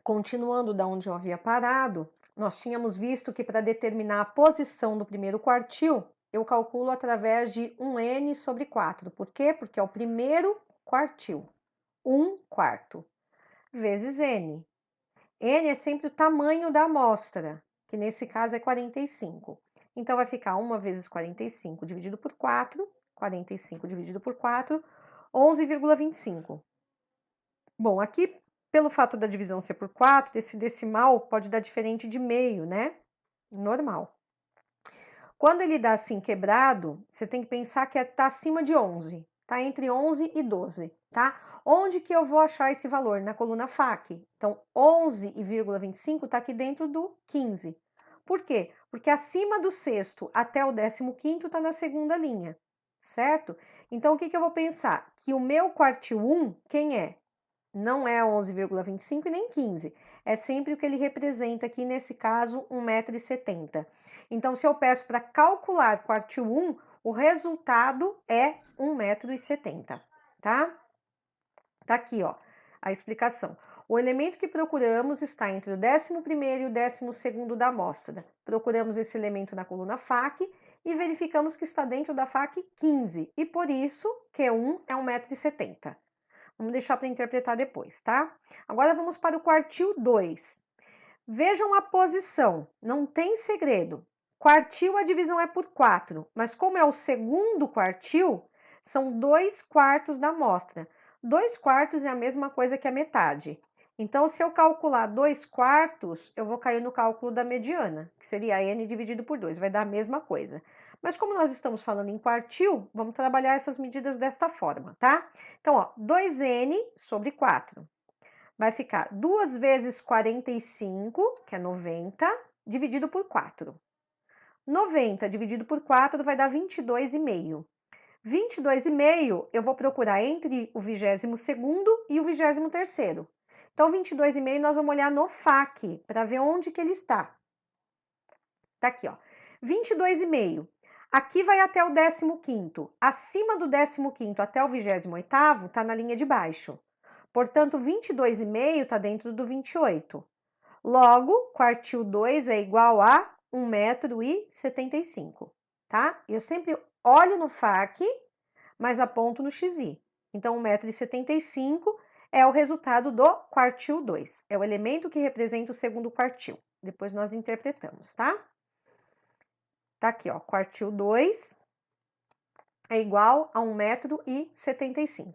Continuando da onde eu havia parado, nós tínhamos visto que para determinar a posição do primeiro quartil, eu calculo através de 1n sobre 4. Por quê? Porque é o primeiro quartil. 1/4 vezes n. N é sempre o tamanho da amostra, que nesse caso é 45. Então, vai ficar 1 vezes 45 dividido por 4, 45 dividido por 4, 11,25. Bom, aqui, pelo fato da divisão ser por 4, esse decimal pode dar diferente de meio, né? Normal. Quando ele dá assim quebrado, você tem que pensar que está acima de 11, está entre 11 e 12, tá? Onde que eu vou achar esse valor? Na coluna FAQ. Então, 11,25 está aqui dentro do 15. Por quê? Porque acima do sexto até o 15º está na segunda linha, certo? Então, o que que eu vou pensar? Que o meu quartil 1, quem é? Não é 11,25 e nem 15. É sempre o que ele representa aqui, nesse caso, 1,70 m. Então, se eu peço para calcular quartil 1, o resultado é 1,70 m, tá? Tá aqui, ó, a explicação. O elemento que procuramos está entre o 11º e o 12º da amostra. Procuramos esse elemento na coluna FAQ e verificamos que está dentro da FAQ 15, e por isso Q1 é 1,70 m. Vamos deixar para interpretar depois, tá? Agora vamos para o quartil 2. Vejam a posição, não tem segredo. Quartil, a divisão é por 4, mas como é o segundo quartil, são 2/4 da amostra. 2/4 é a mesma coisa que a metade. Então, se eu calcular 2/4, eu vou cair no cálculo da mediana, que seria n dividido por 2, vai dar a mesma coisa. Mas como nós estamos falando em quartil, vamos trabalhar essas medidas desta forma, tá? Então, ó, 2n sobre 4. Vai ficar 2 vezes 45, que é 90, dividido por 4. 90 dividido por 4 vai dar 22,5. 22,5 eu vou procurar entre o 22º e o 23º. Então, 22,5 nós vamos olhar no FAQ, para ver onde que ele está. Tá aqui, ó. 22,5. Aqui vai até o 15º. Acima do 15º até o 28º, está na linha de baixo. Portanto, 22,5 está dentro do 28. Logo, quartil 2 é igual a 1,75 m, tá? Eu sempre olho no FAQ, mas aponto no XI. Então, 1,75 m é o resultado do quartil 2. É o elemento que representa o segundo quartil. Depois nós interpretamos, tá? Tá aqui, ó, quartil 2 é igual a 1,75 m.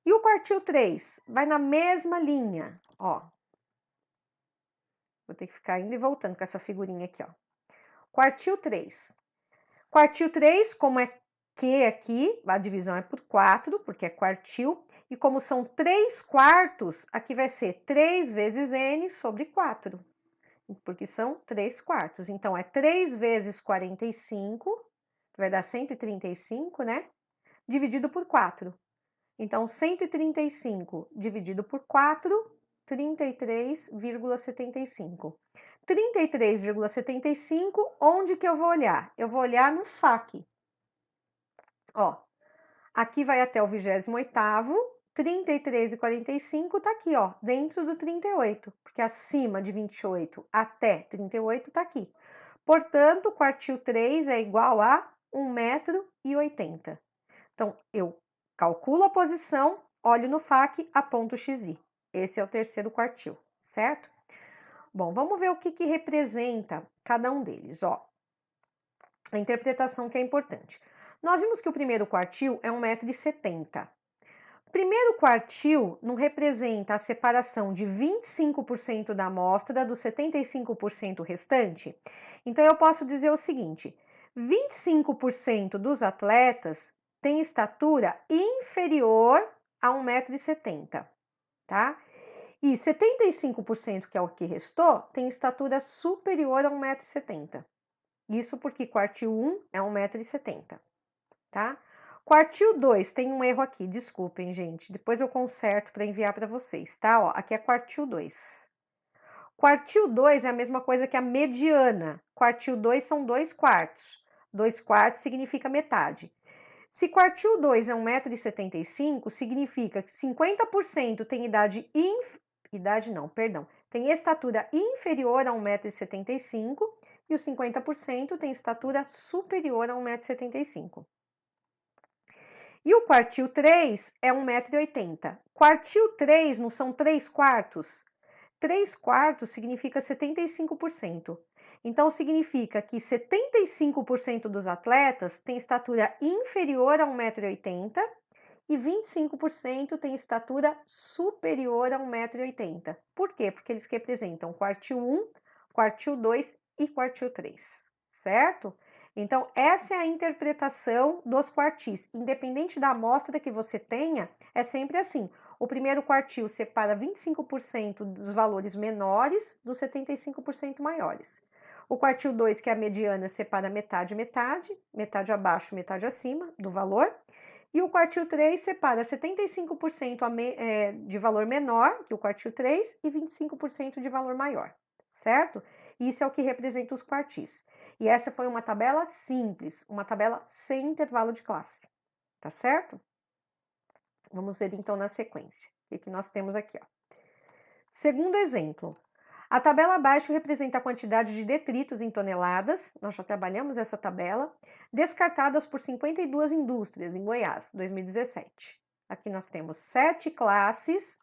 E o quartil 3 vai na mesma linha, ó. Vou ter que ficar indo e voltando com essa figurinha aqui, ó. Quartil 3. Quartil 3, como é Q aqui, a divisão é por 4, porque é quartil. E como são 3/4, aqui vai ser 3 vezes n sobre 4. Porque são 3/4. Então, é 3 vezes 45, que vai dar 135, né? Dividido por 4. Então, 135 dividido por 4, 33,75. 33,75, onde que eu vou olhar? Eu vou olhar no FAQ. Ó, aqui vai até o 28º, 33,45 tá aqui, ó, dentro do 38, porque acima de 28 até 38 tá aqui. Portanto, quartil 3 é igual a 1,80 m. Então, eu calculo a posição, olho no FAQ, aponto o XI. Esse é o terceiro quartil, certo? Bom, vamos ver o que representa cada um deles, ó. A interpretação que é importante. Nós vimos que o primeiro quartil é 1,70 m. O primeiro quartil não representa a separação de 25% da amostra dos 75% restante? Então, eu posso dizer o seguinte: 25% dos atletas têm estatura inferior a 1,70 m, tá? E 75%, que é o que restou, tem estatura superior a 1,70 m. Isso porque quartil 1 é 1,70 m, tá? Quartil 2, tem um erro aqui, desculpem, gente. Depois eu conserto para enviar para vocês, tá? Ó, aqui é quartil 2. Quartil 2 é a mesma coisa que a mediana. Quartil 2 são 2/4. 2/4 significa metade. Se quartil 2 é 1,75 m, significa que 50% tem idade idade não, perdão, tem estatura inferior a 1,75 m e os 50% tem estatura superior a 1,75 m. E o quartil 3 é 1,80 m. Quartil 3 não são 3/4? 3/4 significa 75%. Então, significa que 75% dos atletas têm estatura inferior a 1,80 m e 25% têm estatura superior a 1,80 m. Por quê? Porque eles representam quartil 1, quartil 2 e quartil 3, certo? Então, essa é a interpretação dos quartis. Independente da amostra que você tenha, é sempre assim. O primeiro quartil separa 25% dos valores menores dos 75% maiores. O quartil 2, que é a mediana, separa metade, metade, metade abaixo, metade acima do valor. E o quartil 3 separa 75% de valor menor que o quartil 3 e 25% de valor maior, certo? Isso é o que representa os quartis. E essa foi uma tabela simples, uma tabela sem intervalo de classe, tá certo? Vamos ver então na sequência. O que nós temos aqui, ó. Segundo exemplo, a tabela abaixo representa a quantidade de detritos em toneladas, nós já trabalhamos essa tabela, descartadas por 52 indústrias em Goiás, 2017. Aqui nós temos 7 classes.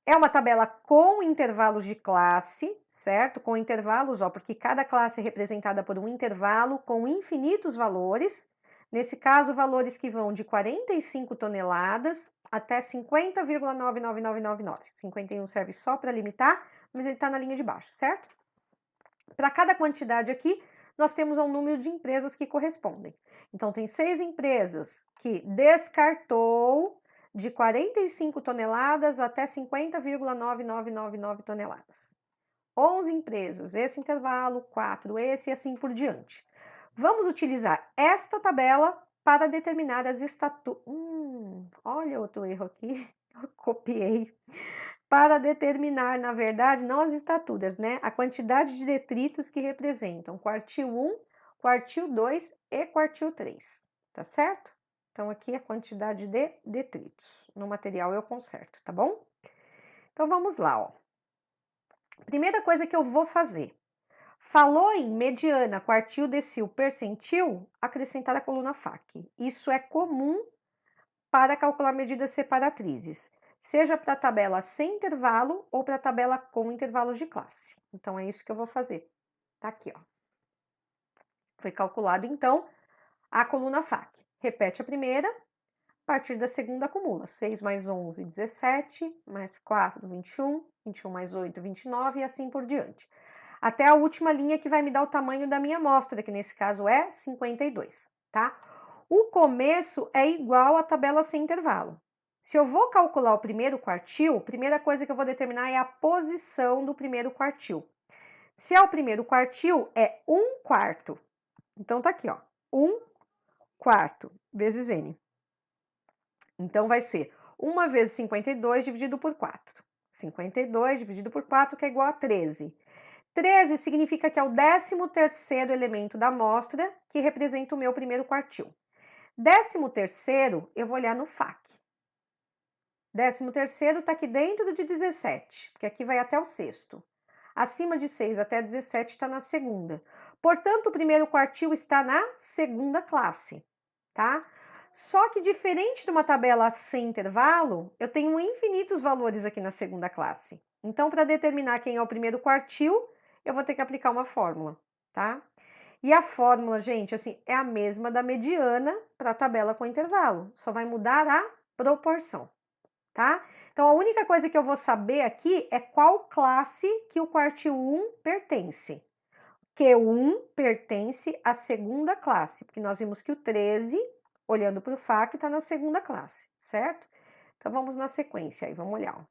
É uma tabela com intervalos de classe, certo? Com intervalos, ó, porque cada classe é representada por um intervalo com infinitos valores. Nesse caso, valores que vão de 45 toneladas até 50,99999. 51 serve só para limitar, mas ele está na linha de baixo, certo? Para cada quantidade aqui, nós temos um número de empresas que correspondem. Então, tem 6 empresas que descartou de 45 toneladas até 50,9999 toneladas. 11 empresas, esse intervalo, 4 esse e assim por diante. Vamos utilizar esta tabela para determinar as estaturas. Olha outro erro aqui, eu copiei. Para determinar, na verdade, não as estaturas, né? A quantidade de detritos que representam quartil 1, quartil 2 e quartil 3, tá certo? Então, aqui a quantidade de detritos. No material eu conserto, tá bom? Então, vamos lá, ó. Primeira coisa que eu vou fazer. Falou em mediana, quartil, decil, percentil, acrescentar a coluna FAC. Isso é comum para calcular medidas separatrizes, seja para a tabela sem intervalo ou para a tabela com intervalos de classe. Então, é isso que eu vou fazer. Tá aqui, ó. Foi calculado, então, a coluna FAC. Repete a primeira, a partir da segunda acumula. 6 mais 11, 17, mais 4, 21, 21 mais 8, 29 e assim por diante. Até a última linha que vai me dar o tamanho da minha amostra, que nesse caso é 52, tá? O começo é igual à tabela sem intervalo. Se eu vou calcular o primeiro quartil, a primeira coisa que eu vou determinar é a posição do primeiro quartil. Se é o primeiro quartil, é 1/4. Então, tá aqui, ó, 1/4 vezes N. Então, vai ser 1 vezes 52 dividido por 4. 52 dividido por 4, que é igual a 13. 13 significa que é o 13º elemento da amostra, que representa o meu primeiro quartil. 13º, eu vou olhar no FAC. 13º está aqui dentro de 17, porque aqui vai até o sexto. Acima de 6 até 17 está na segunda. Portanto, o primeiro quartil está na segunda classe, tá? Só que diferente de uma tabela sem intervalo, eu tenho infinitos valores aqui na segunda classe. Então, para determinar quem é o primeiro quartil, eu vou ter que aplicar uma fórmula, tá? E a fórmula, gente, assim, é a mesma da mediana para a tabela com intervalo, só vai mudar a proporção, tá? Então, a única coisa que eu vou saber aqui é qual classe que o quartil 1 pertence. Q1 pertence à segunda classe, porque nós vimos que o 13, olhando para o FAC, está na segunda classe, certo? Então, vamos na sequência aí, vamos olhar. Ó.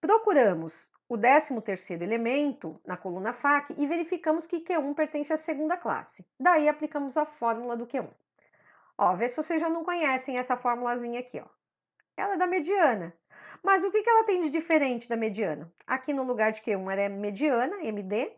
Procuramos o 13º elemento na coluna FAC e verificamos que Q1 pertence à segunda classe. Daí, aplicamos a fórmula do Q1. Ó, vê se vocês já não conhecem essa formulazinha aqui, ó. Ela é da mediana. Mas o que ela tem de diferente da mediana? Aqui no lugar de Q1 era mediana, MD,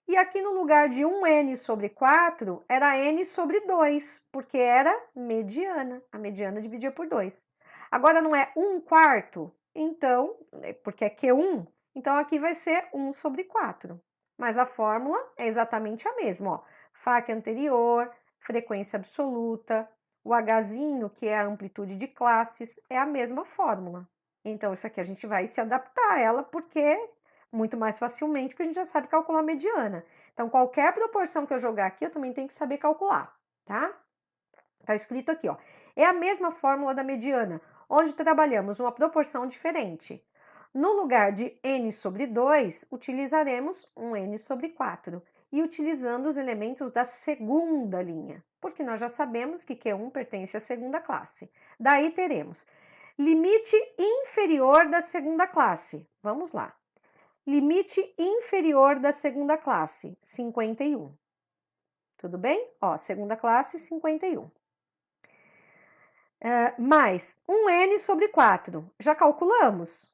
e aqui no lugar de 1N sobre 4 era N sobre 2, porque era mediana. A mediana dividia por 2. Agora não é 1/4, então, porque é Q1, então aqui vai ser 1 sobre 4. Mas a fórmula é exatamente a mesma, ó. Faq anterior, frequência absoluta, o Hzinho, que é a amplitude de classes, é a mesma fórmula. Então, isso aqui a gente vai se adaptar a ela, porque muito mais facilmente, porque a gente já sabe calcular a mediana. Então, qualquer proporção que eu jogar aqui, eu também tenho que saber calcular, tá? Tá escrito aqui, ó. É a mesma fórmula da mediana, onde trabalhamos uma proporção diferente. No lugar de n sobre 2, utilizaremos um n sobre 4 e utilizando os elementos da segunda linha, porque nós já sabemos que Q1 pertence à segunda classe. Daí teremos limite inferior da segunda classe. Vamos lá. Limite inferior da segunda classe, 51. Tudo bem? Ó, segunda classe, 51. Mais um n sobre 4. Já calculamos?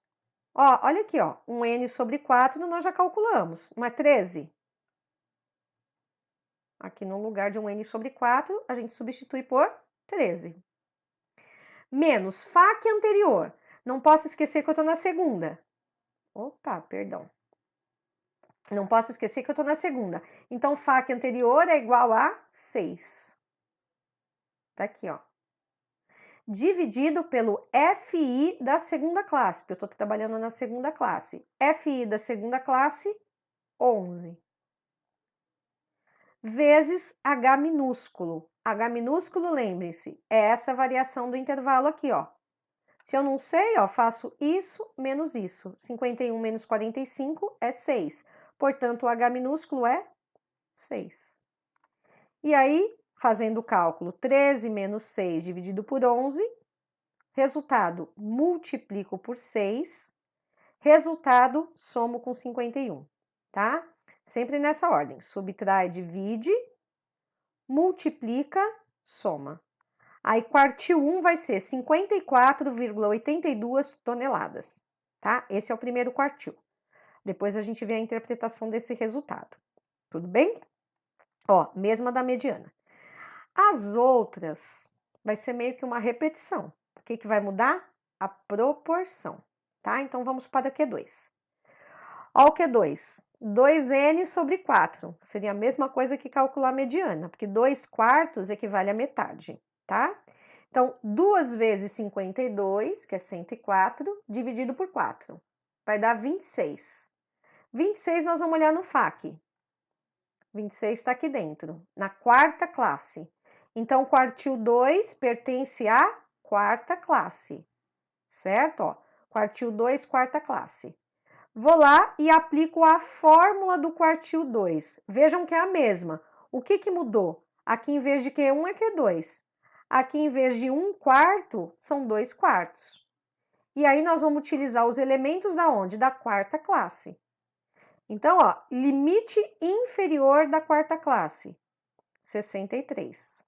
Ó, olha aqui, ó, um n sobre 4 nós já calculamos, não é 13? Aqui no lugar de um n sobre 4, a gente substitui por 13. Menos Faq anterior. Não posso esquecer que eu estou na segunda. Opa, perdão. Não posso esquecer que eu estou na segunda. Então, Faq anterior é igual a 6. Tá aqui, ó. Dividido pelo FI da segunda classe, porque eu estou trabalhando na segunda classe. FI da segunda classe, 11. Vezes H minúsculo. H minúsculo, lembrem-se, é essa variação do intervalo aqui, ó. Se eu não sei, ó, faço isso menos isso. 51 menos 45 é 6. Portanto, o H minúsculo é 6. E aí, fazendo o cálculo, 13 menos 6 dividido por 11, resultado, multiplico por 6, resultado, somo com 51, tá? Sempre nessa ordem, subtrai, divide, multiplica, soma. Aí, quartil 1 vai ser 54,82 toneladas, tá? Esse é o primeiro quartil. Depois a gente vê a interpretação desse resultado, tudo bem? Ó, mesma da mediana. As outras vai ser meio que uma repetição. O que que vai mudar? A proporção, tá? Então, vamos para o Q2. Ó, o Q2, 2n sobre 4. Seria a mesma coisa que calcular a mediana, porque 2 quartos equivale a metade, tá? Então, 2 vezes 52, que é 104, dividido por 4. Vai dar 26. 26 nós vamos olhar no FAQ. 26 está aqui dentro, na quarta classe. Então, quartil 2 pertence à quarta classe, certo? Ó, quartil 2, quarta classe. Vou lá e aplico a fórmula do quartil 2. Vejam que é a mesma. O que que mudou? Aqui, em vez de Q1, é Q2. Aqui, em vez de 1 quarto, são 2 quartos. E aí, nós vamos utilizar os elementos da onde? Da quarta classe. Então, ó, limite inferior da quarta classe, 63.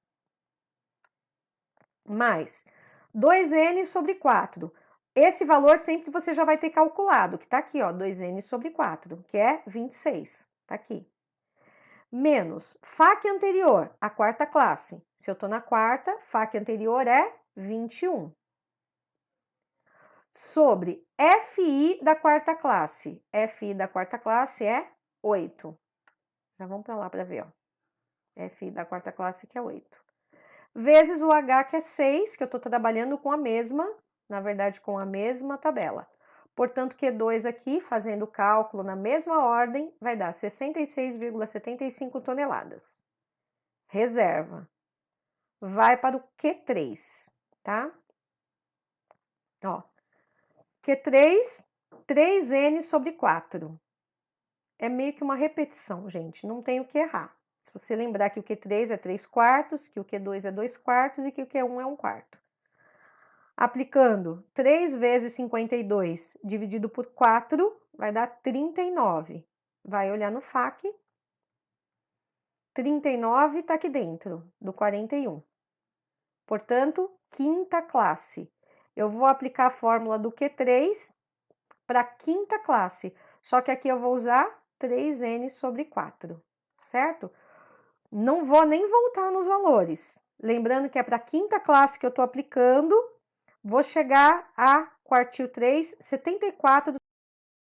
Mais 2n sobre 4. Esse valor sempre você já vai ter calculado, que tá aqui, ó, 2n sobre 4, que é 26. Tá aqui. Menos FAQ anterior, a quarta classe. Se eu tô na quarta, FAQ anterior é 21. Sobre FI da quarta classe. FI da quarta classe é 8. Já vamos para lá para ver, ó. FI da quarta classe que é 8. Vezes o H que é 6, que eu estou trabalhando com a mesma, na verdade com a mesma tabela. Portanto, Q2 aqui, fazendo o cálculo na mesma ordem, vai dar 66,75 toneladas. Reserva. Vai para o Q3, tá? Ó, Q3, 3n sobre 4. É meio que uma repetição, gente, não tem o que errar. Se você lembrar que o Q3 é 3 quartos, que o Q2 é 2 quartos e que o Q1 é 1 quarto. Aplicando 3 vezes 52 dividido por 4, vai dar 39. Vai olhar no FAQ. 39 está aqui dentro, do 41. Portanto, quinta classe. Eu vou aplicar a fórmula do Q3 para a quinta classe, só que aqui eu vou usar 3n sobre 4, certo? Não vou nem voltar nos valores. Lembrando que é para a quinta classe que eu estou aplicando, vou chegar a quartil 3, 74